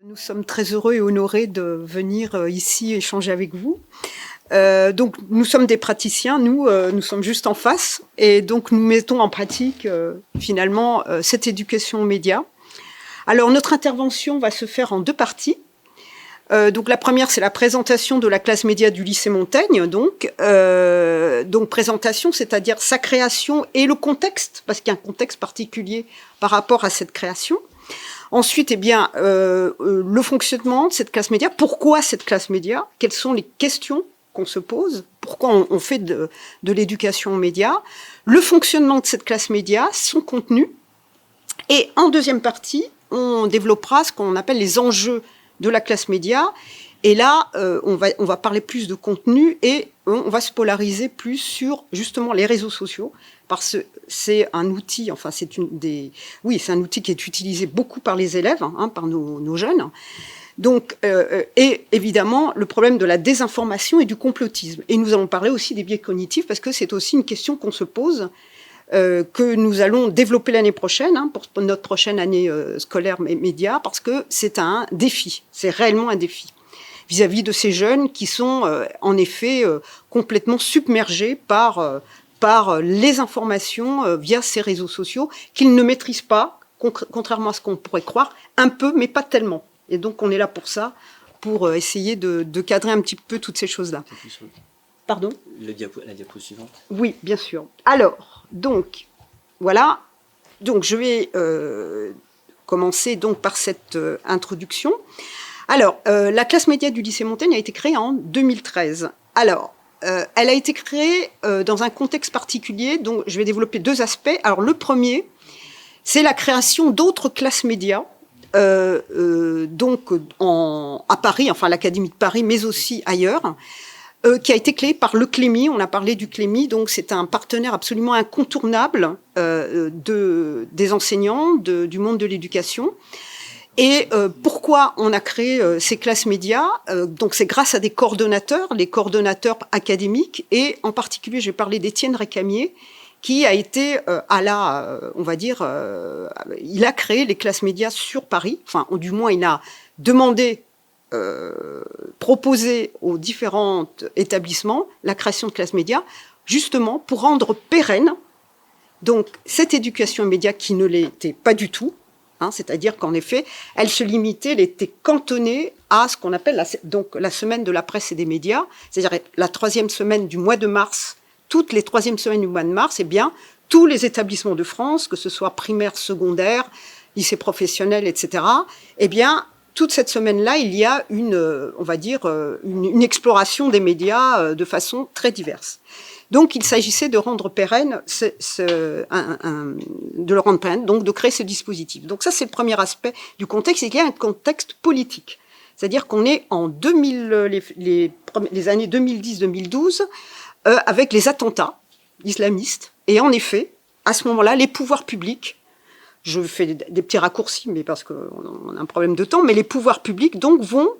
Nous sommes très heureux et honorés de venir ici échanger avec vous. Donc, nous sommes des praticiens, nous sommes juste en face, et donc nous mettons en pratique finalement cette éducation aux médias. Alors, notre intervention va se faire en deux parties. Donc, la première, c'est la présentation de la classe média du lycée Montaigne. Donc présentation, c'est-à-dire sa création et le contexte, parce qu'il y a un contexte particulier par rapport à cette création. Ensuite, le fonctionnement de cette classe média. Pourquoi cette classe média? Quelles sont les questions qu'on se pose? Pourquoi on fait de l'éducation aux médias? Le fonctionnement de cette classe média, son contenu. Et en deuxième partie, on développera ce qu'on appelle les enjeux de la classe média. Et là, on va parler plus de contenu et on va se polariser plus sur justement les réseaux sociaux, parce que c'est un outil, c'est un outil qui est utilisé beaucoup par les élèves, par nos jeunes. Donc, et évidemment, le problème de la désinformation et du complotisme. Et nous allons parler aussi des biais cognitifs, parce que c'est aussi une question qu'on se pose, que nous allons développer l'année prochaine, pour notre prochaine année scolaire média, parce que c'est un défi, c'est réellement un défi vis-à-vis de ces jeunes qui sont en effet complètement submergés par les informations via ces réseaux sociaux qu'ils ne maîtrisent pas, contrairement à ce qu'on pourrait croire, un peu, mais pas tellement. Et donc on est là pour ça, pour essayer de cadrer un petit peu toutes ces choses-là. Pardon ? La diapo suivante. Oui, bien sûr. Alors, donc, voilà. Donc je vais commencer donc par cette introduction. Alors, la classe média du lycée Montaigne a été créée en 2013. Alors, elle a été créée dans un contexte particulier, donc je vais développer deux aspects. Alors, le premier, c'est la création d'autres classes médias, à Paris, enfin l'Académie de Paris, mais aussi ailleurs, qui a été créée par le Clémy. On a parlé du Clémy, donc c'est un partenaire absolument incontournable des enseignants, du monde de l'éducation. Et pourquoi on a créé ces classes médias? Donc c'est grâce à des coordonnateurs, les coordonnateurs académiques, et en particulier, je vais parler d'Étienne Récamier, qui a été il a créé les classes médias sur Paris. Enfin, du moins, il a demandé, proposé aux différents établissements la création de classes médias, justement pour rendre pérenne donc cette éducation aux médias qui ne l'était pas du tout. C'est-à-dire qu'en effet, elle était cantonnée à ce qu'on appelle la semaine de la presse et des médias, c'est-à-dire la troisième semaine du mois de mars. Toutes les troisièmes semaines du mois de mars, tous les établissements de France, que ce soit primaire, secondaire, lycée professionnel, etc., toute cette semaine-là, il y a une exploration des médias de façon très diverse. Donc, il s'agissait de rendre pérenne, donc de créer ce dispositif. Donc ça, c'est le premier aspect du contexte, c'est qu'il y a un contexte politique. C'est-à-dire qu'on est en les années 2010-2012, avec les attentats islamistes. Et en effet, à ce moment-là, les pouvoirs publics, je fais des petits raccourcis, mais parce qu'on a un problème de temps, mais les pouvoirs publics, donc, vont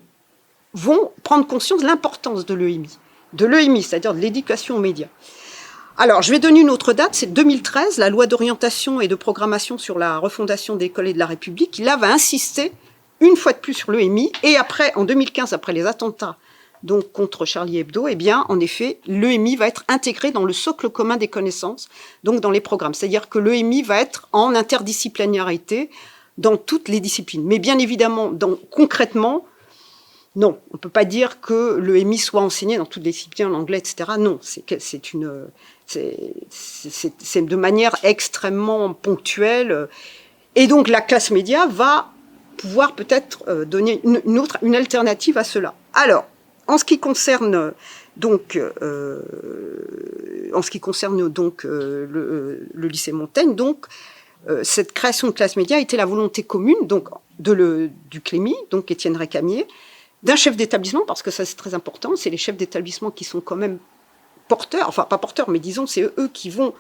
prendre conscience de l'importance de l'EMI, c'est-à-dire de l'éducation aux médias. Alors, je vais donner une autre date, c'est 2013, la loi d'orientation et de programmation sur la refondation des écoles et de la République, qui là va insister une fois de plus sur l'EMI, et après, en 2015, après les attentats donc contre Charlie Hebdo, en effet, l'EMI va être intégré dans le socle commun des connaissances, donc dans les programmes. C'est-à-dire que l'EMI va être en interdisciplinarité dans toutes les disciplines. Mais bien évidemment, concrètement, non, on ne peut pas dire que l'EMI soit enseigné dans toutes les disciplines, en anglais, etc. Non, c'est de manière extrêmement ponctuelle. Et donc, la classe média va pouvoir peut-être donner une alternative à cela. Alors, en ce qui concerne le lycée Montaigne, donc, cette création de classe média était la volonté commune donc, du Clémy, donc Étienne Récamier, d'un chef d'établissement, parce que ça c'est très important, c'est les chefs d'établissement qui sont quand même porteurs, enfin pas porteurs, mais disons c'est eux qui vont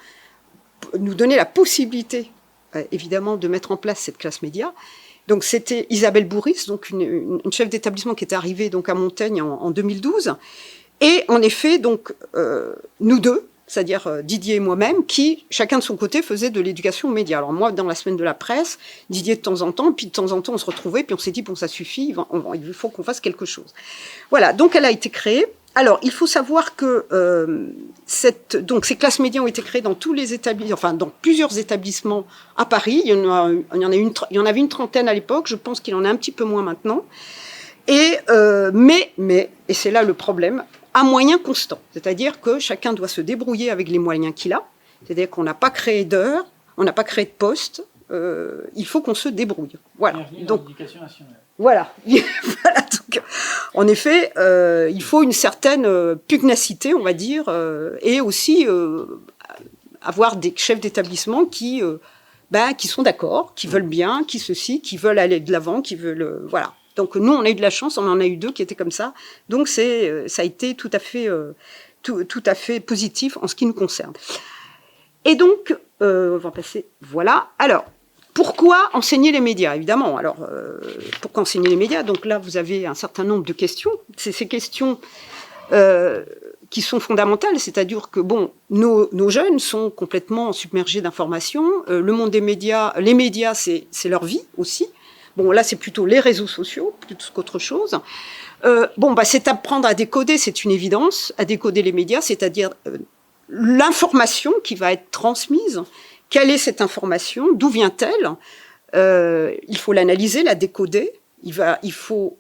nous donner la possibilité, évidemment, de mettre en place cette classe média. Donc c'était Isabelle Bourris, donc une chef d'établissement qui était arrivée donc à Montaigne en 2012, et en effet donc nous deux, c'est-à-dire Didier et moi-même, qui, chacun de son côté, faisait de l'éducation aux médias. Alors moi, dans la semaine de la presse, Didier de temps en temps, puis de temps en temps, on se retrouvait, puis on s'est dit, bon, ça suffit, il faut qu'on fasse quelque chose. Voilà, donc elle a été créée. Alors, il faut savoir que donc ces classes médias ont été créées dans tous les établissements, enfin dans plusieurs établissements à Paris. Il y en avait une trentaine à l'époque. Je pense qu'il en a un petit peu moins maintenant. Et et c'est là le problème, à moyens constants. C'est-à-dire que chacun doit se débrouiller avec les moyens qu'il a. C'est-à-dire qu'on n'a pas créé d'heures, on n'a pas créé de postes. Il faut qu'on se débrouille. Voilà. Donc, l'éducation nationale. Voilà. Voilà. Donc, en effet, il faut une certaine pugnacité, on va dire, et aussi avoir des chefs d'établissement qui sont d'accord, qui veulent bien, qui veulent aller de l'avant, qui veulent, voilà. Donc nous, on a eu de la chance, on en a eu 2 qui étaient comme ça. Donc ça a été tout à fait positif en ce qui nous concerne. Et donc, on va passer, voilà. Alors, pourquoi enseigner les médias? Évidemment, alors, pourquoi enseigner les médias? Donc là, vous avez un certain nombre de questions. C'est ces questions qui sont fondamentales, c'est-à-dire que, bon, nos jeunes sont complètement submergés d'informations. Le monde des médias, les médias, c'est leur vie aussi. Bon, là, c'est plutôt les réseaux sociaux, plutôt qu'autre chose. C'est apprendre à décoder, c'est une évidence, à décoder les médias, c'est-à-dire l'information qui va être transmise. Quelle est cette information? D'où vient-elle? Il faut l'analyser, la décoder. Il faut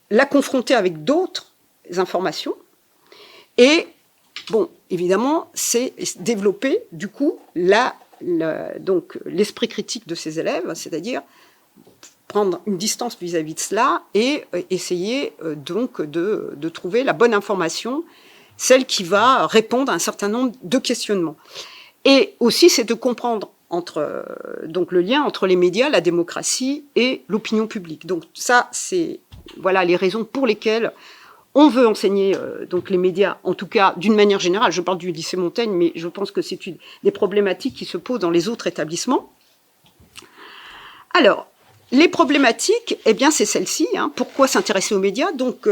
la confronter avec d'autres informations. Et, bon, évidemment, c'est développer, du coup, donc, l'esprit critique de ces élèves, c'est-à-dire prendre une distance vis-à-vis de cela et essayer donc de trouver la bonne information, celle qui va répondre à un certain nombre de questionnements. Et aussi, c'est de comprendre donc le lien entre les médias, la démocratie et l'opinion publique. Donc ça, c'est voilà les raisons pour lesquelles on veut enseigner donc les médias, en tout cas d'une manière générale. Je parle du lycée Montaigne, mais je pense que c'est des problématiques qui se posent dans les autres établissements. Alors, les problématiques, eh bien, c'est celle-ci. Hein. Pourquoi s'intéresser aux médias? Donc,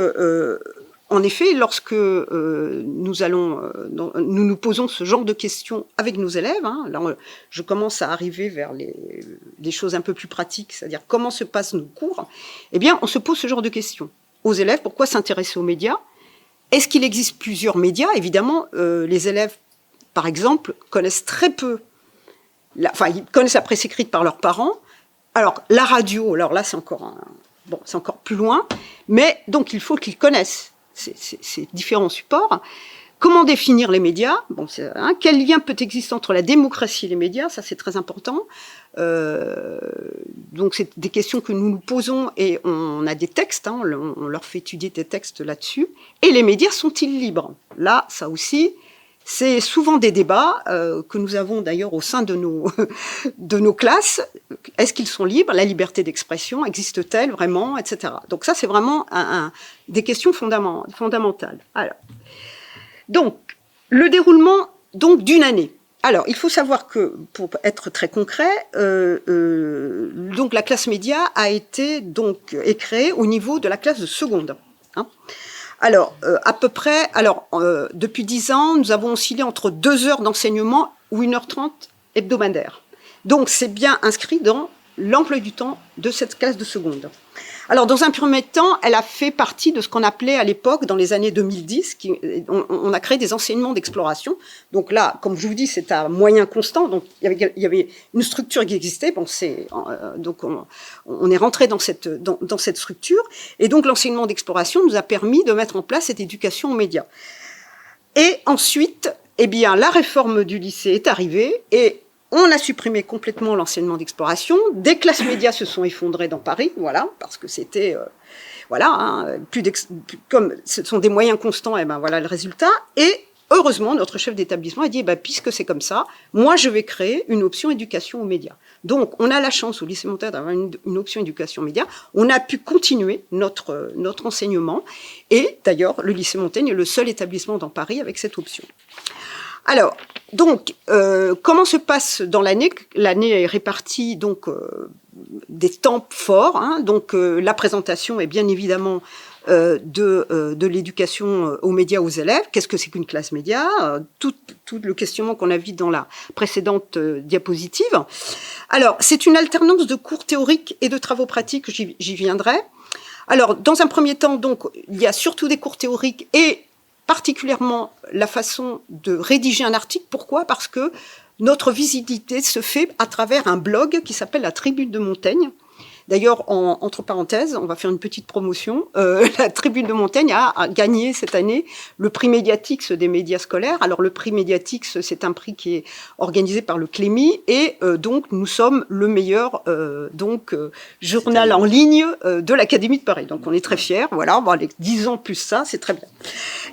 en effet, lorsque nous nous posons ce genre de questions avec nos élèves, hein, là, je commence à arriver vers les choses un peu plus pratiques, c'est-à-dire comment se passent nos cours, eh bien, on se pose ce genre de questions. Aux élèves, pourquoi s'intéresser aux médias? Est-ce qu'il existe plusieurs médias? Évidemment, les élèves, par exemple, connaissent très peu, ils connaissent la presse écrite par leurs parents. Alors, la radio, alors là, c'est encore plus loin, mais donc il faut qu'ils connaissent ces différents supports. Comment définir les médias? Quel lien peut exister entre la démocratie et les médias? Ça, c'est très important. Donc, c'est des questions que nous nous posons et on a des textes, hein, on leur fait étudier des textes là-dessus. Et les médias sont-ils libres? Là, ça aussi, c'est souvent des débats que nous avons d'ailleurs au sein de nos classes. Est-ce qu'ils sont libres? La liberté d'expression existe-t-elle vraiment, etc. Donc ça, c'est vraiment des questions fondamentales. Alors, donc, le déroulement d'une année. Alors, il faut savoir que, pour être très concret, donc la classe média est créée au niveau de la classe de seconde. Hein. Alors, à peu près, depuis 10 ans, nous avons oscillé entre 2 heures d'enseignement ou 1h30 hebdomadaire. Donc, c'est bien inscrit dans l'emploi du temps de cette classe de seconde. Alors, dans un premier temps, elle a fait partie de ce qu'on appelait à l'époque, dans les années 2010, on a créé des enseignements d'exploration. Donc là, comme je vous dis, c'est à moyen constant. Donc, il y avait une structure qui existait. Bon, donc on est rentré dans cette structure. Et donc, l'enseignement d'exploration nous a permis de mettre en place cette éducation aux médias. Et ensuite, eh bien, la réforme du lycée est arrivée et on a supprimé complètement l'enseignement d'exploration. Des classes médias se sont effondrées dans Paris, voilà, parce que c'était, comme ce sont des moyens constants, et ben voilà le résultat. Et heureusement, notre chef d'établissement a dit, puisque c'est comme ça, moi je vais créer une option éducation aux médias. Donc, on a la chance au lycée Montaigne d'avoir une option éducation aux médias. On a pu continuer notre enseignement. Et d'ailleurs, le lycée Montaigne est le seul établissement dans Paris avec cette option. Alors, donc, comment se passe dans l'année? L'année est répartie, donc, des temps forts. Hein, donc, la présentation est bien évidemment de l'éducation aux médias aux élèves. Qu'est-ce que c'est qu'une classe média? Tout le questionnement qu'on a vu dans la précédente diapositive. Alors, c'est une alternance de cours théoriques et de travaux pratiques, j'y viendrai. Alors, dans un premier temps, donc, il y a surtout des cours théoriques et particulièrement la façon de rédiger un article. Pourquoi? Parce que notre visibilité se fait à travers un blog qui s'appelle la Tribune de Montaigne. D'ailleurs, entre parenthèses, on va faire une petite promotion. La Tribune de Montaigne a gagné cette année le prix Médiatix des médias scolaires. Alors, le prix Médiatix, c'est un prix qui est organisé par le Clémy, et donc nous sommes le meilleur journal en ligne de l'Académie de Paris. Donc, on est très fiers. Voilà, bon, les 10 ans plus ça, c'est très bien.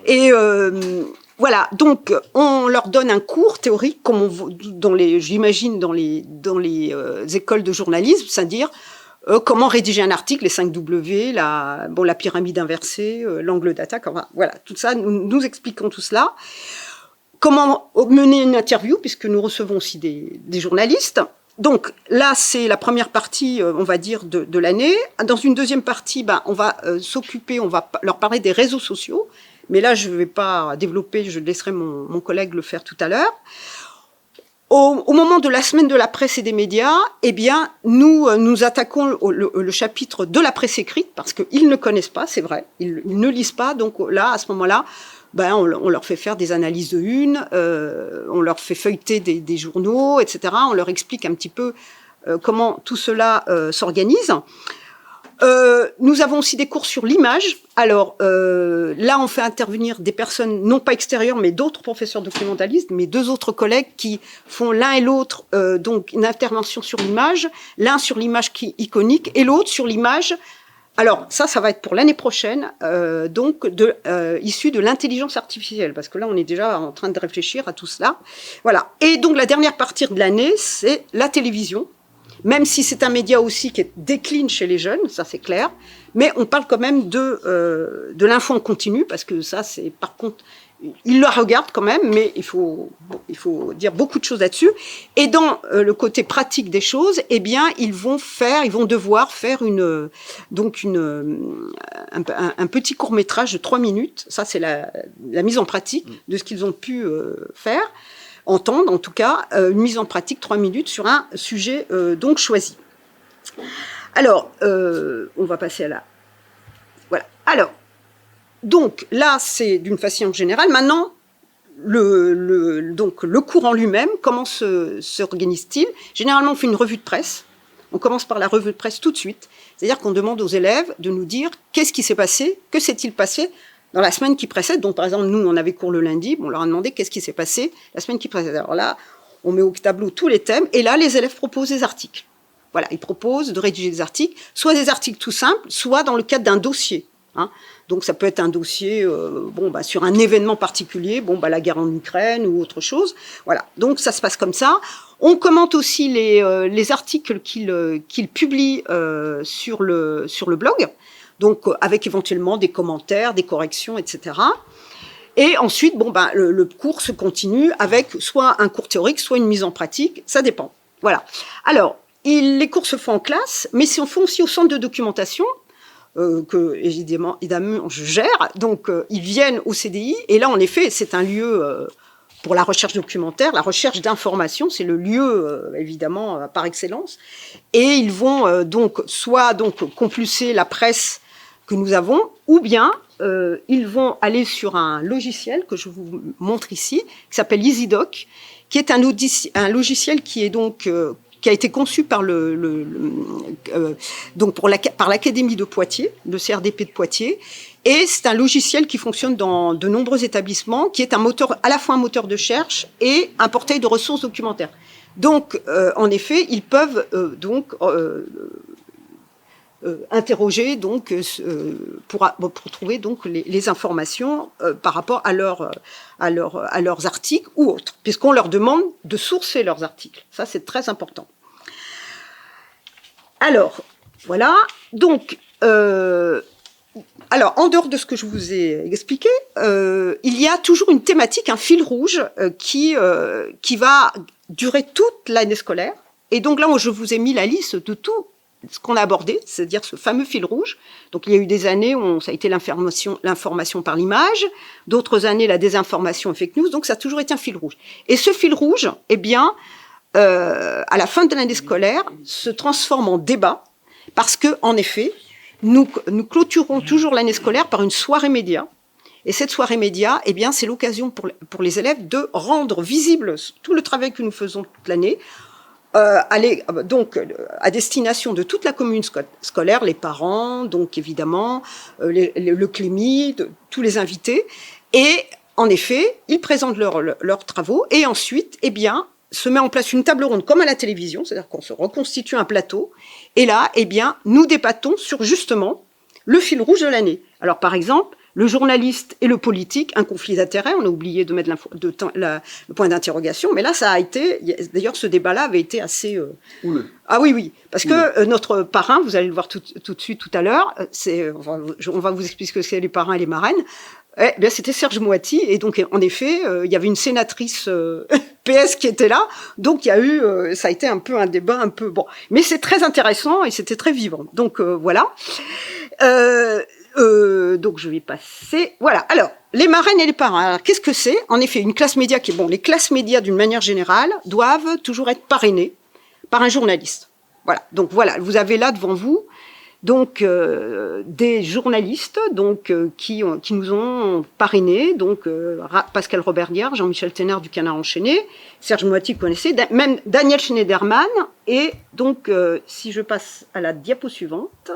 Et voilà, donc on leur donne un cours théorique, comme j'imagine dans les écoles de journalisme, c'est-à-dire comment rédiger un article, les 5 W, la pyramide inversée, l'angle d'attaque, enfin, voilà, tout ça, nous expliquons tout cela. Comment mener une interview, puisque nous recevons aussi des journalistes. Donc là, c'est la première partie, on va dire, de l'année. Dans une deuxième partie, on va on va leur parler des réseaux sociaux. Mais là, je ne vais pas développer, je laisserai mon collègue le faire tout à l'heure. Au moment de la semaine de la presse et des médias, eh bien, nous attaquons le chapitre de la presse écrite, parce qu'ils ne connaissent pas, c'est vrai, ils ne lisent pas. Donc là, à ce moment-là, on leur fait faire des analyses de une, on leur fait feuilleter des journaux, etc. On leur explique un petit peu comment tout cela s'organise. Nous avons aussi des cours sur l'image. Alors là, on fait intervenir des personnes non pas extérieures, mais d'autres professeurs documentalistes, mes 2 autres collègues qui font l'un et l'autre donc une intervention sur l'image, l'un sur l'image iconique et l'autre sur l'image. Alors ça va être pour l'année prochaine, issu de l'intelligence artificielle, parce que là, on est déjà en train de réfléchir à tout cela. Voilà. Et donc la dernière partie de l'année, c'est la télévision. Même si c'est un média aussi qui décline chez les jeunes, ça c'est clair, mais on parle quand même de l'info en continu, parce que ça, c'est par contre, ils la regardent quand même, mais il faut dire beaucoup de choses là-dessus. Et dans le côté pratique des choses, eh bien, ils vont devoir faire un petit court-métrage de 3 minutes. Ça, c'est la mise en pratique de ce qu'ils ont pu faire. Entendre, en tout cas, une mise en pratique 3 minutes sur un sujet donc choisi. Alors, on va passer à la... Voilà. Alors, donc, là, c'est d'une façon générale. Maintenant, donc, le cours en lui-même, comment s'organise-t-il? Généralement, on fait une revue de presse. On commence par la revue de presse tout de suite. C'est-à-dire qu'on demande aux élèves de nous dire qu'est-ce qui s'est passé, que s'est-il passé dans la semaine qui précède. Donc, par exemple, nous, on avait cours le lundi, on leur a demandé qu'est-ce qui s'est passé la semaine qui précède. Alors là, on met au tableau tous les thèmes, et là, les élèves proposent des articles. Voilà, ils proposent de rédiger des articles, soit des articles tout simples, soit dans le cadre d'un dossier. Hein. Donc, ça peut être un dossier sur un événement particulier, la guerre en Ukraine ou autre chose. Voilà, donc ça se passe comme ça. On commente aussi les articles qu'ils publient sur le blog. Donc avec éventuellement des commentaires, des corrections, etc. Et ensuite, le cours se continue avec soit un cours théorique, soit une mise en pratique, ça dépend. Voilà. Alors, les cours se font en classe, mais se font aussi au centre de documentation, que évidemment je gère. Donc, ils viennent au CDI, et là, en effet, c'est un lieu pour la recherche documentaire, la recherche d'informations, c'est le lieu, évidemment, par excellence. Et ils vont soit compulser la presse que nous avons, ou bien ils vont aller sur un logiciel que je vous montre ici, qui s'appelle EasyDoc, qui est un logiciel qui est qui a été conçu par par l'Académie de Poitiers, le CRDP de Poitiers, et c'est un logiciel qui fonctionne dans de nombreux établissements, qui est à la fois un moteur de recherche et un portail de ressources documentaires. Donc, en effet, ils peuvent interroger pour trouver les informations par rapport à leurs articles ou autres, puisqu'on leur demande de sourcer leurs articles. Ça, c'est très important. Alors, voilà. Donc, alors, en dehors de ce que je vous ai expliqué, il y a toujours une thématique, un fil rouge qui va durer toute l'année scolaire. Et donc là, je vous ai mis la liste de tous ce qu'on a abordé, c'est-à-dire ce fameux fil rouge. Donc il y a eu des années où ça a été l'information par l'image, d'autres années la désinformation et fake news, donc ça a toujours été un fil rouge. Et ce fil rouge, eh bien, à la fin de l'année scolaire, se transforme en débat, parce que, en effet, nous clôturons toujours l'année scolaire par une soirée média. Et cette soirée média, eh bien, c'est l'occasion pour les élèves de rendre visible tout le travail que nous faisons toute l'année, donc à destination de toute la commune scolaire, les parents, donc évidemment, le CLEMI, tous les invités. Et en effet, ils présentent leurs travaux et ensuite, eh bien, se met en place une table ronde comme à la télévision, c'est-à-dire qu'on se reconstitue un plateau. Et là, eh bien, nous débattons sur justement le fil rouge de l'année. Alors, par exemple, le journaliste et le politique, un conflit d'intérêts. On a oublié de mettre le point d'interrogation, mais là, ça a été. D'ailleurs, ce débat-là avait été assez. Ah oui, parce que notre parrain, vous allez le voir tout de suite tout à l'heure. On va vous expliquer ce que c'est les parrains et les marraines. Eh bien, c'était Serge Moiti, et donc en effet, il y avait une sénatrice PS qui était là, donc il y a eu, ça a été un peu un débat un peu bon, mais c'est très intéressant et c'était très vivant. Donc voilà. Donc je vais passer. Voilà. Alors, les marraines et les parrains. Alors, qu'est-ce que c'est? En effet, une classe média qui est bon. Les classes médias, d'une manière générale, doivent toujours être parrainées par un journaliste. Voilà. Donc voilà, vous avez là devant vous donc des journalistes donc qui nous ont parrainés, donc Pascal Roberdière, Jean-Michel Thénard du Canard enchaîné, Serge Moiti, vous connaissez, même Daniel Schneiderman, et donc si je passe à la diapo suivante,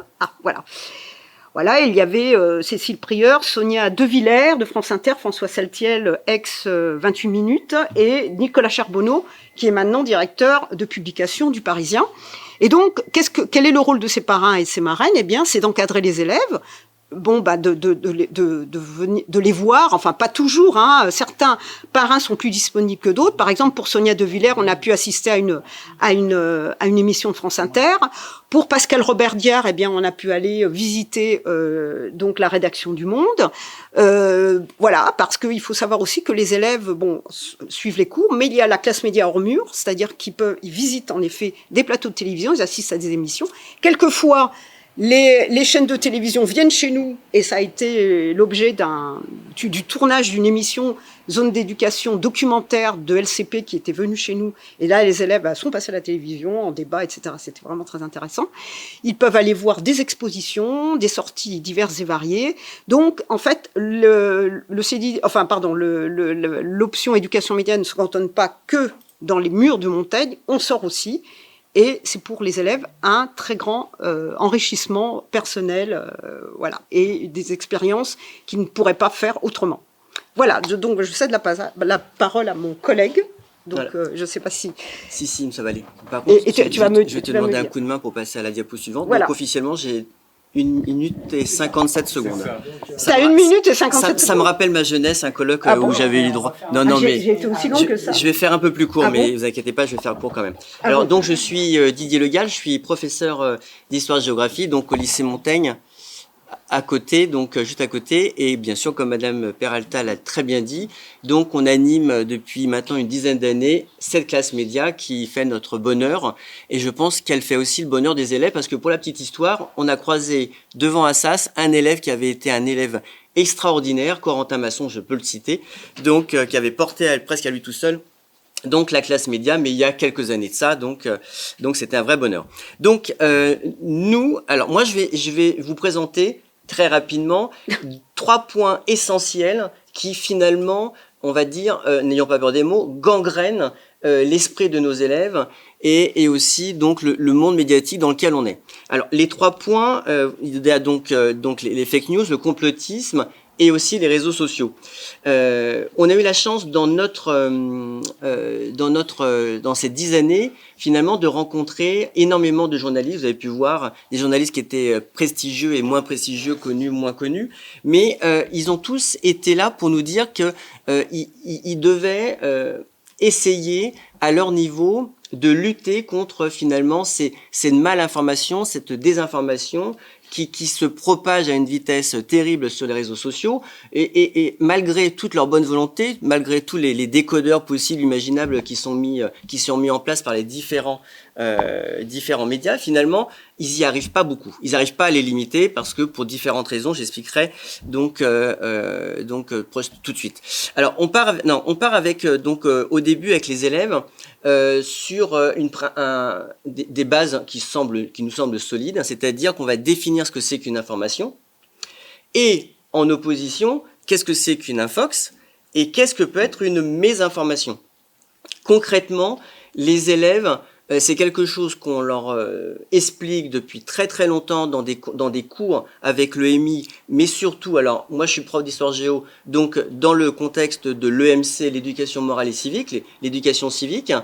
voilà, il y avait Cécile Prieur, Sonia De Villers de France Inter, François Saltiel, ex 28 minutes, et Nicolas Charbonneau, qui est maintenant directeur de publication du Parisien. Et donc, quel est le rôle de ces parrains et ces marraines? Eh bien, c'est d'encadrer les élèves, de les voir, enfin pas toujours, hein. Certains parrains sont plus disponibles que d'autres. Par exemple, pour Sonia De Villers, on a pu assister à une émission de France Inter. Pour Pascal Roberdière, eh bien, on a pu aller visiter donc la rédaction du Monde. Voilà, parce qu'il faut savoir aussi que les élèves, suivent les cours, mais il y a la classe média hors mur, c'est-à-dire qu'ils visitent en effet des plateaux de télévision, ils assistent à des émissions. Quelquefois, les chaînes de télévision viennent chez nous, et ça a été l'objet du tournage d'une émission Zone d'éducation documentaire de LCP qui était venue chez nous. Et là, les élèves sont passés à la télévision, en débat, etc. C'était vraiment très intéressant. Ils peuvent aller voir des expositions, des sorties diverses et variées. Donc, en fait, l'option éducation média ne se cantonne pas que dans les murs de Montaigne, on sort aussi. Et c'est pour les élèves un très grand enrichissement personnel, voilà, et des expériences qu'ils ne pourraient pas faire autrement. Voilà, donc je cède la parole à mon collègue. Donc voilà. Je ne sais pas si... Si, ça va aller. Par contre, je vais te demander un coup de main pour passer à la diapo suivante. Voilà. Donc officiellement, j'ai 1 minute et 57 secondes. Ça 1 minute et 57 secondes. Ça me rappelle ma jeunesse, un colloque où j'avais eu le droit. Non, mais j'ai été aussi long que ça. Je vais faire un peu plus court, mais vous inquiétez pas, je vais faire court quand même. Alors, donc, je suis Didier Legal, je suis professeur d'histoire-géographie, donc au lycée Montaigne, à côté, donc juste à côté, et bien sûr, comme Madame Peralta l'a très bien dit, donc on anime depuis maintenant une dizaine d'années cette classe média qui fait notre bonheur, et je pense qu'elle fait aussi le bonheur des élèves, parce que pour la petite histoire, on a croisé devant Assas un élève qui avait été un élève extraordinaire, Corentin Masson, je peux le citer, donc qui avait porté presque à lui tout seul donc la classe média, mais il y a quelques années de ça, donc c'était un vrai bonheur. Donc alors moi je vais vous présenter très rapidement 3 points essentiels qui finalement, on va dire, n'ayons pas peur des mots, gangrènent l'esprit de nos élèves et aussi donc le monde médiatique dans lequel on est. Alors les 3 points, il y a donc les fake news, le complotisme et aussi les réseaux sociaux. On a eu la chance dans ces 10 années, finalement, de rencontrer énormément de journalistes. Vous avez pu voir des journalistes qui étaient prestigieux et moins prestigieux, connus, moins connus. Mais ils ont tous été là pour nous dire que ils devaient essayer à leur niveau de lutter contre finalement ces malinformations, cette désinformation qui se propage à une vitesse terrible sur les réseaux sociaux et malgré toute leur bonne volonté, malgré tous les décodeurs possibles, imaginables qui sont mis en place par les différents médias, finalement, ils y arrivent pas beaucoup. Ils n'arrivent pas à les limiter parce que pour différentes raisons, j'expliquerai donc tout de suite. Alors on part avec au début avec les élèves sur des bases qui nous semblent solides, c'est-à-dire qu'on va définir ce que c'est qu'une information et en opposition, qu'est-ce que c'est qu'une infox et qu'est-ce que peut être une mésinformation. Concrètement, les élèves, c'est quelque chose qu'on leur explique depuis très très longtemps dans des cours avec l'EMI, mais surtout, alors moi je suis prof d'histoire géo, donc dans le contexte de l'EMC, l'éducation morale et civique, l'éducation civique,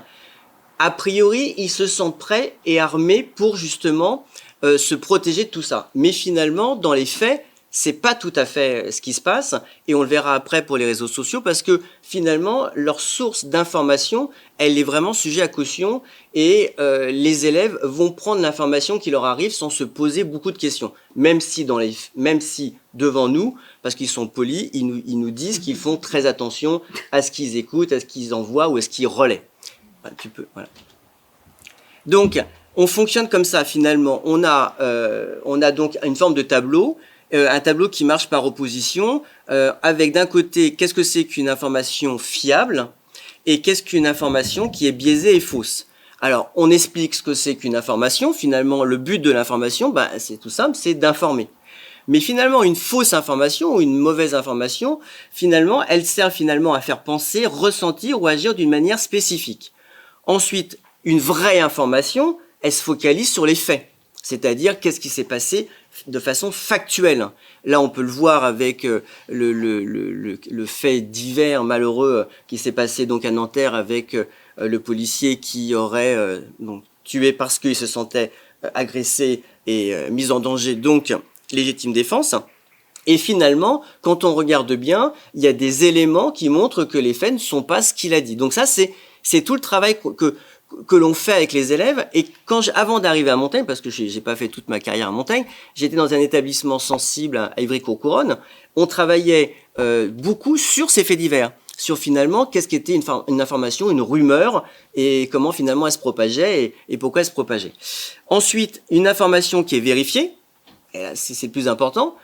a priori ils se sentent prêts et armés pour justement se protéger de tout ça. Mais finalement, dans les faits, c'est pas tout à fait ce qui se passe, et on le verra après pour les réseaux sociaux, parce que finalement, leur source d'information, elle est vraiment sujet à caution, et les élèves vont prendre l'information qui leur arrive sans se poser beaucoup de questions. Même si devant nous, parce qu'ils sont polis, ils nous disent qu'ils font très attention à ce qu'ils écoutent, à ce qu'ils envoient ou à ce qu'ils relaient. Voilà. Donc, on fonctionne comme ça finalement. On a donc une forme de tableau. Un tableau qui marche par opposition, avec d'un côté, qu'est-ce que c'est qu'une information fiable et qu'est-ce qu'une information qui est biaisée et fausse. Alors, on explique ce que c'est qu'une information. Finalement, le but de l'information, c'est tout simple, c'est d'informer. Mais finalement, une fausse information ou une mauvaise information, finalement, elle sert finalement à faire penser, ressentir ou agir d'une manière spécifique. Ensuite, une vraie information, elle se focalise sur les faits. C'est-à-dire, qu'est-ce qui s'est passé de façon factuelle. Là, on peut le voir avec le fait divers malheureux qui s'est passé donc à Nanterre avec le policier qui aurait tué parce qu'il se sentait agressé et mis en danger, donc légitime défense. Et finalement, quand on regarde bien, il y a des éléments qui montrent que les faits ne sont pas ce qu'il a dit. Donc ça, c'est tout le travail que l'on fait avec les élèves. Et avant d'arriver à Montaigne, parce que j'ai pas fait toute ma carrière à Montaigne, j'étais dans un établissement sensible à Ivry-Courcouronnes. On travaillait beaucoup sur ces faits divers, sur finalement qu'est-ce qu'était une information, une rumeur, et comment finalement elle se propageait et pourquoi elle se propageait. Ensuite, une information qui est vérifiée, et c'est le plus important.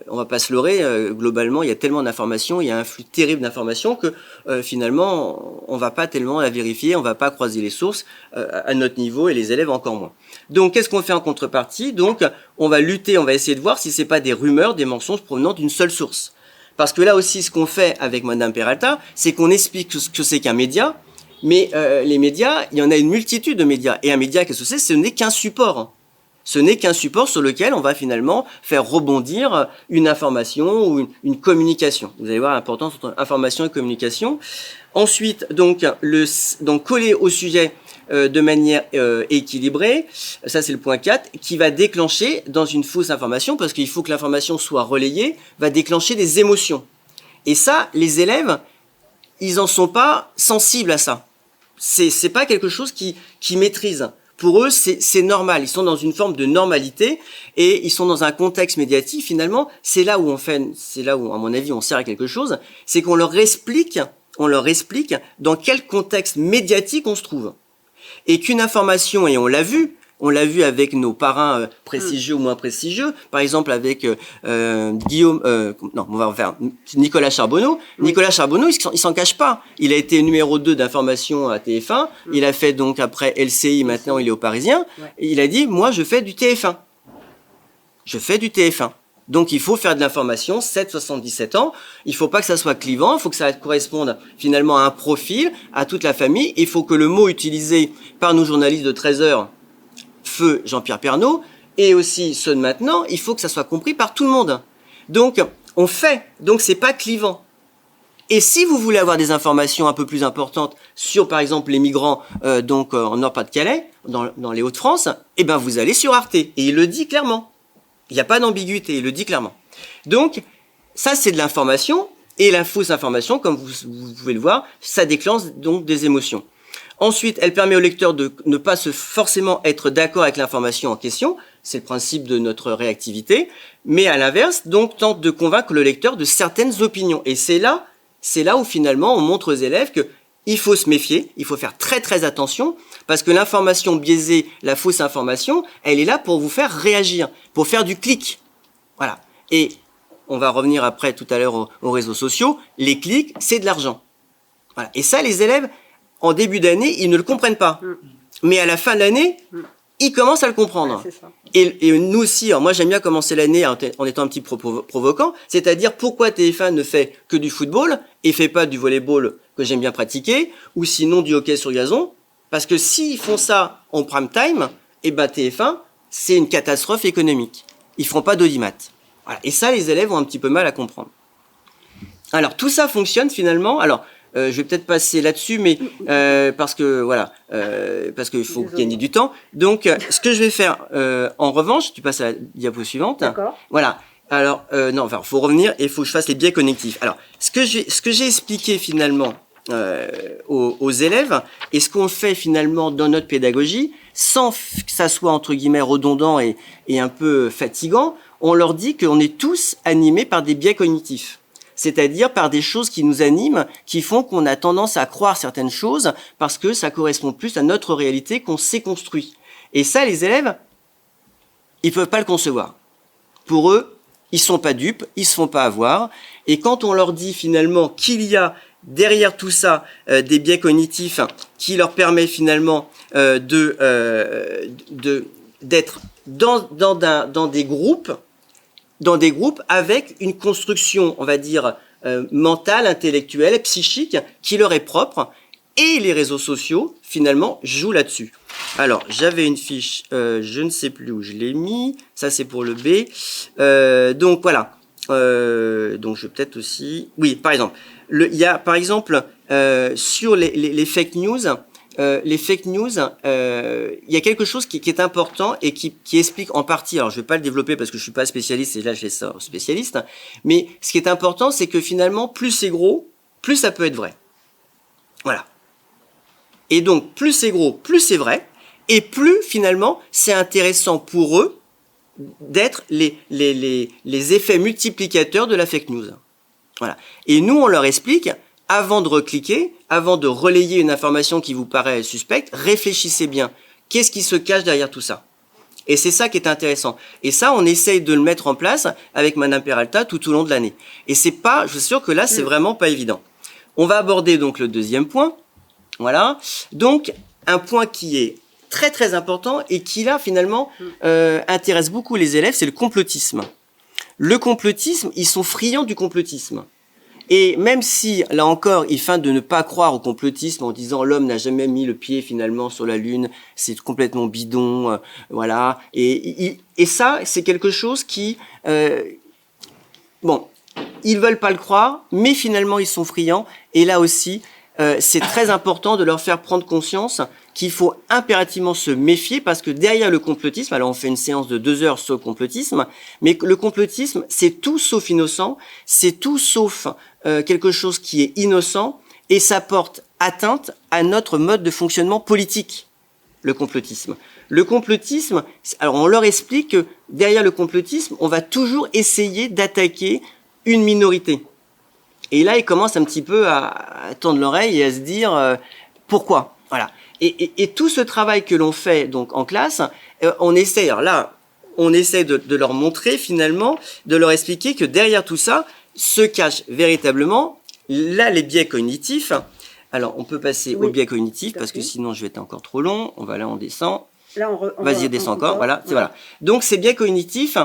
On va pas se leurrer, globalement, il y a tellement d'informations, il y a un flux terrible d'informations que finalement, on va pas tellement la vérifier, on va pas croiser les sources à notre niveau et les élèves encore moins. Donc, qu'est-ce qu'on fait en contrepartie? Donc, on va lutter, on va essayer de voir si c'est pas des rumeurs, des mensonges provenant d'une seule source. Parce que là aussi, ce qu'on fait avec Madame Peralta, c'est qu'on explique ce que c'est qu'un média, mais les médias, il y en a une multitude de médias. Et un média, qu'est-ce que c'est? Ce n'est qu'un support. Ce n'est qu'un support sur lequel on va finalement faire rebondir une information ou une communication. Vous allez voir l'importance entre information et communication. Ensuite, donc coller au sujet de manière équilibrée, ça c'est le point 4, qui va déclencher dans une fausse information, parce qu'il faut que l'information soit relayée, va déclencher des émotions. Et ça, les élèves, ils en sont pas sensibles à ça. C'est pas quelque chose qui maîtrisent. Pour eux, c'est normal. Ils sont dans une forme de normalité et ils sont dans un contexte médiatique. Finalement, c'est là où, à mon avis, on sert à quelque chose. C'est qu'on leur explique dans quel contexte médiatique on se trouve. Et qu'une information, et on l'a vu avec nos parrains prestigieux ou moins prestigieux, par exemple avec Nicolas Charbonneau. Nicolas Charbonneau, il s'en cache pas. Il a été numéro 2 d'information à TF1. Il a fait donc après LCI, maintenant il est au Parisien. Et il a dit, moi je fais du TF1. Je fais du TF1. Donc il faut faire de l'information, 7-77 ans. Il faut pas que ça soit clivant, il faut que ça corresponde finalement à un profil, à toute la famille. Il faut que le mot utilisé par nos journalistes de 13h, feu Jean-Pierre Pernaut, et aussi ceux de maintenant, il faut que ça soit compris par tout le monde. Donc, c'est pas clivant. Et si vous voulez avoir des informations un peu plus importantes sur, par exemple, les migrants en Nord-Pas-de-Calais, dans les Hauts-de-France, eh ben vous allez sur Arte. Et il le dit clairement. Il n'y a pas d'ambiguïté, il le dit clairement. Donc, ça c'est de l'information, et la fausse information, comme vous pouvez le voir, ça déclenche donc des émotions. Ensuite, elle permet au lecteur de ne pas forcément être d'accord avec l'information en question. C'est le principe de notre réactivité. Mais à l'inverse, donc, tente de convaincre le lecteur de certaines opinions. Et c'est là où finalement on montre aux élèves que il faut se méfier, il faut faire très très attention, parce que l'information biaisée, la fausse information, elle est là pour vous faire réagir, pour faire du clic. Voilà. Et on va revenir après tout à l'heure aux réseaux sociaux. Les clics, c'est de l'argent. Voilà. Et ça, les élèves, en début d'année, ils ne le comprennent pas. Mais à la fin de l'année, ils commencent à le comprendre. Ouais, c'est ça. Et nous aussi, alors moi j'aime bien commencer l'année en étant un petit peu provoquant, c'est-à-dire pourquoi TF1 ne fait que du football et fait pas du volleyball que j'aime bien pratiquer, ou sinon du hockey sur gazon, parce que s'ils font ça en prime time, et ben TF1, c'est une catastrophe économique. Ils feront pas d'audimat. Voilà. Et ça, les élèves ont un petit peu mal à comprendre. Alors tout ça fonctionne finalement. Alors je vais peut-être passer là-dessus, mais parce que voilà, parce qu'il faut gagner du temps. Donc, ce que je vais faire, en revanche, tu passes à la diapo suivante. D'accord. Voilà. Alors, non, enfin, faut revenir et il faut que je fasse les biais connectifs. Alors, ce que j'ai expliqué finalement aux élèves et ce qu'on fait finalement dans notre pédagogie, sans que ça soit entre guillemets redondant et un peu fatigant, on leur dit qu'on est tous animés par des biais cognitifs. C'est-à-dire par des choses qui nous animent, qui font qu'on a tendance à croire certaines choses parce que ça correspond plus à notre réalité qu'on s'est construit. Et ça, les élèves, ils peuvent pas le concevoir. Pour eux, ils sont pas dupes, ils se font pas avoir. Et quand on leur dit finalement qu'il y a derrière tout ça des biais cognitifs qui leur permet finalement d'être dans des groupes avec une construction, on va dire, mentale, intellectuelle, psychique, qui leur est propre. Et les réseaux sociaux, finalement, jouent là-dessus. Alors, j'avais une fiche, je ne sais plus où je l'ai mis. Ça, c'est pour le B. Donc, voilà. Donc, je vais peut-être aussi... Oui, par exemple. Il y a, par exemple, sur les fake news... il y a quelque chose qui est important et qui explique en partie, alors je vais pas le développer parce que je suis pas spécialiste et là je laisse ça aux spécialistes, mais ce qui est important c'est que finalement plus c'est gros, plus ça peut être vrai. Voilà. Et donc plus c'est gros, plus c'est vrai, et plus finalement c'est intéressant pour eux d'être les effets multiplicateurs de la fake news. Voilà. Et nous on leur explique, avant de recliquer, avant de relayer une information qui vous paraît suspecte, réfléchissez bien. Qu'est-ce qui se cache derrière tout ça? Et c'est ça qui est intéressant. Et ça, on essaye de le mettre en place avec Madame Peralta tout au long de l'année. Et c'est pas, je suis sûr que là, c'est vraiment pas évident. On va aborder donc le deuxième point. Voilà. Donc, un point qui est très très important et qui là, finalement, intéresse beaucoup les élèves, c'est le complotisme. Le complotisme, ils sont friands du complotisme. Et même si, là encore, il feint de ne pas croire au complotisme en disant l'homme n'a jamais mis le pied finalement sur la Lune, c'est complètement bidon, voilà. Et ça, c'est quelque chose qui... bon, ils veulent pas le croire, mais finalement, ils sont friands. Et là aussi, c'est très important de leur faire prendre conscience qu'il faut impérativement se méfier parce que derrière le complotisme, alors on fait une séance de 2 heures sur le complotisme, mais le complotisme, c'est tout sauf innocent, c'est tout sauf quelque chose qui est innocent et ça porte atteinte à notre mode de fonctionnement politique, le complotisme. Le complotisme, alors on leur explique que derrière le complotisme, on va toujours essayer d'attaquer une minorité. Et là, ils commencent un petit peu à tendre l'oreille et à se dire pourquoi. Voilà. Et tout ce travail que l'on fait donc en classe, on essaie. Alors là, on essaie de leur montrer finalement, de leur expliquer que derrière tout ça se cachent véritablement là les biais cognitifs. Alors, on peut passer aux biais cognitifs parce que sinon je vais être encore trop long. On descend. Là, Vas-y, descends encore. Voilà, c'est voilà. Donc, ces biais cognitifs,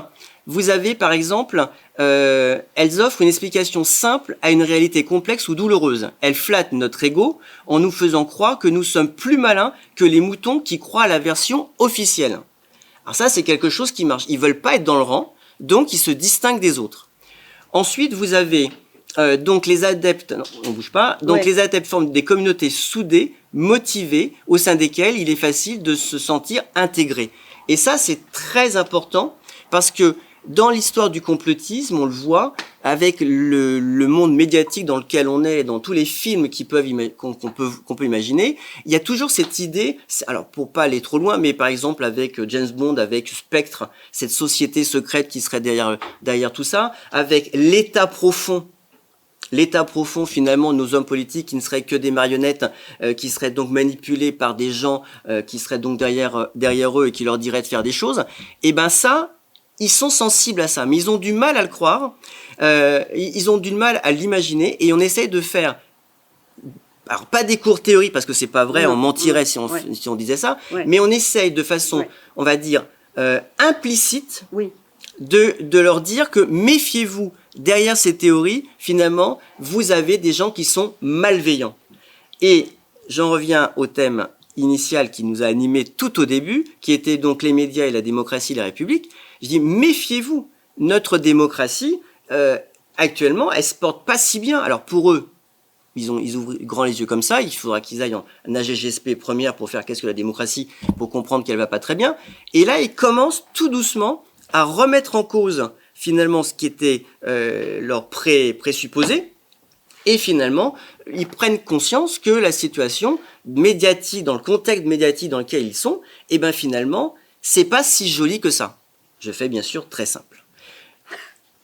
vous avez par exemple, elles offrent une explication simple à une réalité complexe ou douloureuse. Elles flattent notre ego en nous faisant croire que nous sommes plus malins que les moutons qui croient à la version officielle. Alors ça, c'est quelque chose qui marche. Ils veulent pas être dans le rang, donc ils se distinguent des autres. Ensuite, vous avez donc les adeptes, non, on bouge pas. Donc les adeptes forment des communautés soudées, motivées, au sein desquelles il est facile de se sentir intégré. Et ça, c'est très important parce que dans l'histoire du complotisme, on le voit avec le monde médiatique dans lequel on est, dans tous les films qu'on peut imaginer, il y a toujours cette idée, alors pour pas aller trop loin, mais par exemple avec James Bond, avec Spectre, cette société secrète qui serait derrière tout ça, avec l'État profond, finalement, nos hommes politiques qui ne seraient que des marionnettes, qui seraient donc manipulés par des gens qui seraient donc derrière eux et qui leur diraient de faire des choses. Et ben ça, ils sont sensibles à ça, mais ils ont du mal à le croire, ils ont du mal à l'imaginer, et on essaye de faire, alors pas des cours théorie parce que c'est pas vrai, on mentirait si on disait ça, mais on essaye de façon, on va dire, implicite, de leur dire que méfiez-vous. Derrière ces théories, finalement, vous avez des gens qui sont malveillants. Et j'en reviens au thème initial qui nous a animés tout au début, qui était donc les médias et la démocratie, la République. Je dis, méfiez-vous. Notre démocratie, actuellement, elle se porte pas si bien. Alors pour eux, ils ouvrent grand les yeux comme ça. Il faudra qu'ils aillent en AGGSP première pour faire qu'est-ce que la démocratie, pour comprendre qu'elle va pas très bien. Et là, ils commencent tout doucement à remettre en cause finalement ce qui était leur présupposé, et finalement ils prennent conscience que la situation médiatique, dans le contexte médiatique dans lequel ils sont, et ben finalement c'est pas si joli que ça. Je fais bien sûr très simple.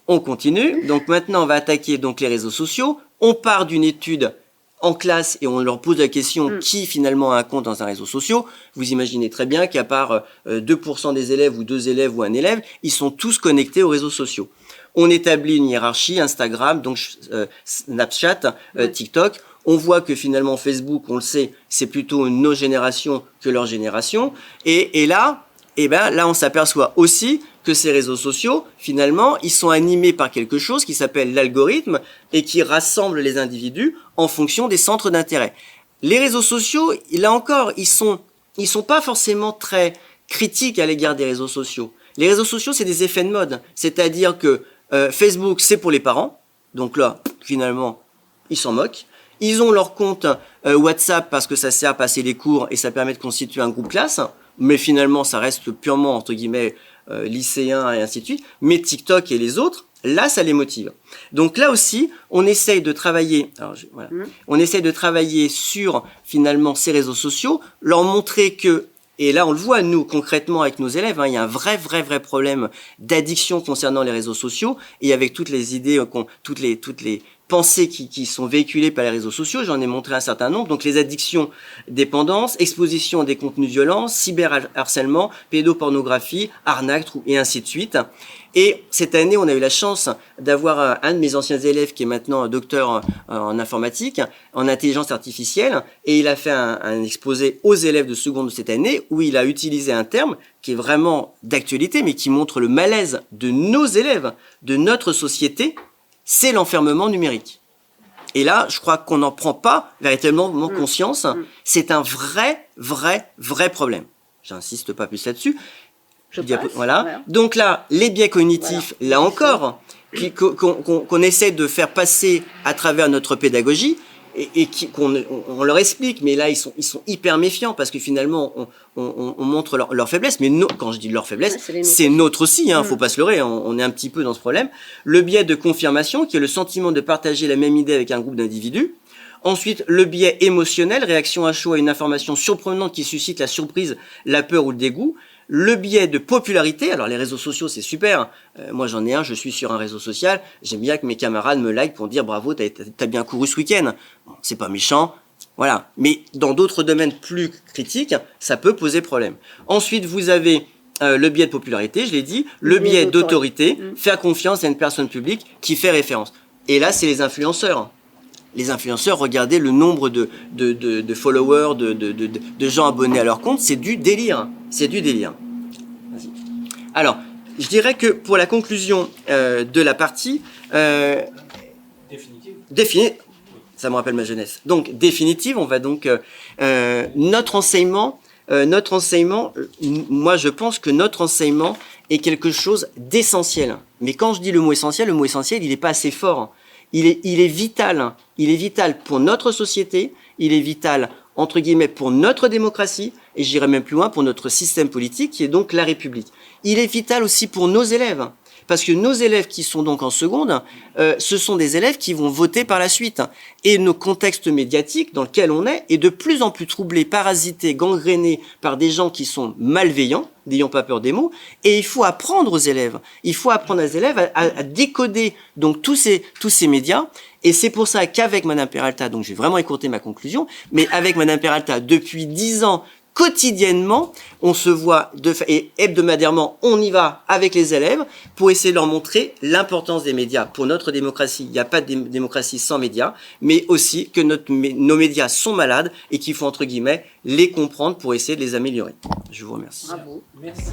On continue, donc maintenant on va attaquer donc les réseaux sociaux. On part d'une étude en classe et on leur pose la question qui finalement a un compte dans un réseau social. Vous imaginez très bien qu'à part 2% des élèves ou 2 élèves ou un élève, ils sont tous connectés aux réseaux sociaux. On établit une hiérarchie, Instagram, donc Snapchat, TikTok. On voit que finalement Facebook, on le sait, c'est plutôt nos générations que leur génération. Et là, là on s'aperçoit aussi que ces réseaux sociaux, finalement, ils sont animés par quelque chose qui s'appelle l'algorithme et qui rassemble les individus en fonction des centres d'intérêt. Les réseaux sociaux, là encore, ils sont pas forcément très critiques à l'égard des réseaux sociaux. Les réseaux sociaux, c'est des effets de mode. C'est-à-dire que Facebook, c'est pour les parents. Donc là, finalement, ils s'en moquent. Ils ont leur compte WhatsApp parce que ça sert à passer les cours et ça permet de constituer un groupe classe. Mais finalement, ça reste purement, entre guillemets, lycéens et ainsi de suite. Mais TikTok et les autres, là, ça les motive. Donc là aussi, on essaye de travailler, on essaye de travailler sur, finalement, ces réseaux sociaux, leur montrer que, et là, on le voit, nous, concrètement, avec nos élèves, il y a un vrai problème d'addiction concernant les réseaux sociaux, et avec toutes les idées, toutes les pensées qui sont véhiculées par les réseaux sociaux, j'en ai montré un certain nombre. Donc les addictions, dépendance, exposition à des contenus violents, cyberharcèlement, pédopornographie, arnaque, et ainsi de suite. Et cette année, on a eu la chance d'avoir un de mes anciens élèves qui est maintenant docteur en informatique, en intelligence artificielle, et il a fait un exposé aux élèves de seconde de cette année où il a utilisé un terme qui est vraiment d'actualité, mais qui montre le malaise de nos élèves, de notre société, c'est l'enfermement numérique. Et là, je crois qu'on n'en prend pas véritablement conscience. C'est un vrai problème. J'insiste pas plus là-dessus. Voilà. Donc là, les biais cognitifs, là encore, qu'on essaie de faire passer à travers notre pédagogie, et qu'on leur explique, mais là ils sont hyper méfiants parce que finalement on montre leur faiblesse, mais quand je dis leur faiblesse, c'est notre aussi, faut pas se leurrer, on est un petit peu dans ce problème. Le biais de confirmation, qui est le sentiment de partager la même idée avec un groupe d'individus. Ensuite, le biais émotionnel, réaction à chaud à une information surprenante qui suscite la surprise, la peur ou le dégoût. Le biais de popularité, alors les réseaux sociaux c'est super, moi j'en ai un, je suis sur un réseau social, j'aime bien que mes camarades me like pour dire bravo, t'as bien couru ce week-end. Bon, c'est pas méchant, voilà. Mais dans d'autres domaines plus critiques, ça peut poser problème. Ensuite, vous avez le biais de popularité, je l'ai dit, le biais d'autorité, faire confiance à une personne publique qui fait référence. Et là, c'est les influenceurs. Les influenceurs, regardez le nombre de followers, de gens abonnés à leur compte, c'est du délire. C'est du délire. Alors, je dirais que pour la conclusion de la partie... définitive. Ça me rappelle ma jeunesse. Donc, définitive, on va donc... notre enseignement, moi je pense que notre enseignement est quelque chose d'essentiel. Mais quand je dis le mot essentiel, il n'est pas assez fort. Il est vital. Il est vital pour notre société. Il est vital, entre guillemets, pour notre démocratie. Et j'irai même plus loin, pour notre système politique, qui est donc la République. Il est vital aussi pour nos élèves. parce que nos élèves qui sont donc en seconde, ce sont des élèves qui vont voter par la suite. Et nos contextes médiatiques dans lequel on est de plus en plus troublé, parasité, gangréné par des gens qui sont malveillants, n'ayons pas peur des mots, et il faut apprendre aux élèves. Il faut apprendre aux élèves à décoder donc tous ces médias. Et c'est pour ça qu'avec Madame Peralta, donc j'ai vraiment écourté ma conclusion, mais avec Madame Peralta, depuis 10 ans, quotidiennement, on se voit et hebdomadairement, on y va avec les élèves pour essayer de leur montrer l'importance des médias pour notre démocratie. Il n'y a pas de démocratie sans médias, mais aussi que nos médias sont malades et qu'il faut, entre guillemets, les comprendre pour essayer de les améliorer. Je vous remercie. Bravo. Merci.